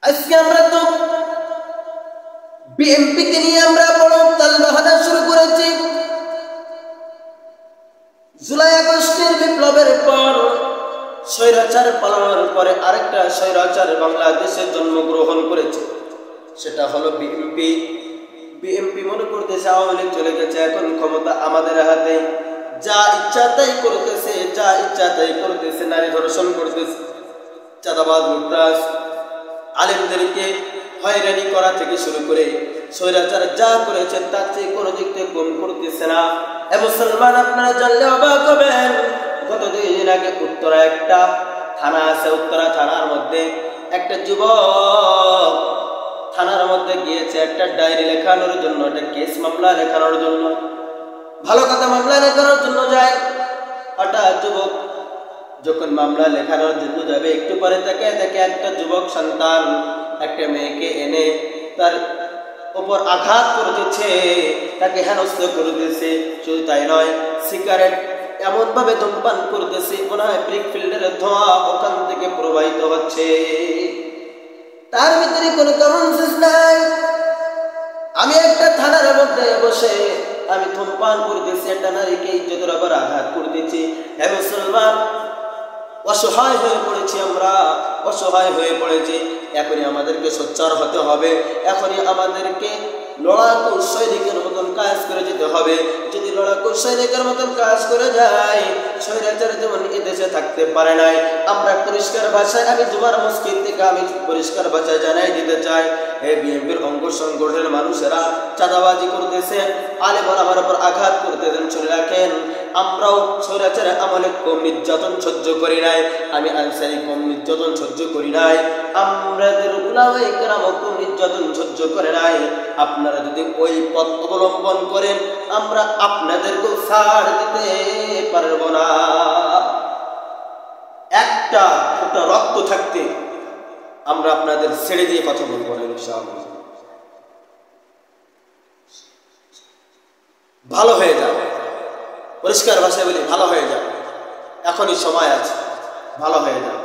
আজকে আমরা তো বিএনপি কে নিয়ে আমরা বড় তালবাহানা শুরু করেছি। জুলাই আগস্টের বিপ্লবের পর স্বৈরাচার পালানোর পরে আরেকটা স্বৈরাচার বাংলাদেশে জন্মগ্রহণ করেছে, সেটা হলো বিএনপি। বিএনপি মনে করতেছে আওয়ামী লীগ চলে গেছে, এখন ক্ষমতা আমাদের হাতে, যা ইচ্ছা তাই করতেছে, যা ইচ্ছা তাই করতেছে, নারী ধর্ষণ করতেছে, চাঁদাবাজ লুটরাজ, আলেমদেরকে হয়রানি করা থেকে শুরু করে স্বৈরাচার যা করেছে তার চেয়ে কোনো দিক থেকে কম করতেছে না। মুসলমান আপনারা জানলে অবাক হবেন, গত 2 দিন আগে উত্তরা একটা থানা আছে, উত্তরা থানার মধ্যে একটা যুবক থানার মধ্যে গিয়েছে একটা ডায়েরি লেখানোর জন্য, একটা কেস মামলা লেখানোর জন্য, ভালো কথা মামলা লেখানোর জন্য যায়। হঠাৎ যুবক যখন মামলা লেখানোর জন্য যাবে, একটু পরে তাকে দেখে একটা যুবক সন্তান একটা মেয়েকে এনে তার উপর আঘাত করতেছে, তাকে হেনস্থা করতেছে। শুধু তাই নয়, সিগারেট এমন ভাবে ধূমপান করতেছে, মনে হয় ব্রিক ফিল্ডের ধোঁয়া ওখান থেকে প্রবাহিত হচ্ছে। তার ভিতরে কোনো কমন সেন্স নাই। আমি একটা থানার মধ্যে বসে আমি ধূমপান করতেছি, একটা নারীকে ইজ্জতের উপর আঘাত করতেছি। হে মুসলমান, অসহায় হয়ে পড়েছি, আমরা অসহায় হয়ে পড়েছি। এখনই আমাদেরকে সোচ্চার হতে হবে, এখনই আমাদেরকে লড়াকু সৈনিকের মতন কাজ করে যেতে হবে। যদি লড়াকু সৈনিকের মতন কাজ করে যাই, স্বৈরাচার যেমন এদেশে থাকতে পারে নাই। আমরা পরিষ্কার ভাষায়, আমি জুমার মসজিদ থেকে আমি পরিষ্কার ভাষায় জানাই দিতে চাই, এই বিএনপির অঙ্গ সংগঠনের মানুষেরা চাঁদাবাজি করতেছে, আলেম ওলামার উপর আঘাত করতেছেন, শুনে রাখেন আমরাও স্বৈরাচারের আমলে কম নির্যাতন সহ্য করি নাই। আমি আনসারি কম নির্যাতন সহ্য করি নাই, আমাদের উলামায়ে কেরাম কম নির্যাতন সহ্য করে নাই। আপনারা যদি ওই পথ অবলম্বন করেন, আমরা আপনাদেরকেও ছাড় দিতে পারবো না। একটা ফোঁটা রক্ত থাকতে আমরা আপনাদের ছেড়ে দিয়ে কথা বলবো না ইনশাআল্লাহ। ভালো হয়ে যাবে, পরিষ্কার ভাষায় বলি ভালো হয়ে যাবে, এখনই সময় আছে, ভালো হয়ে যাবে।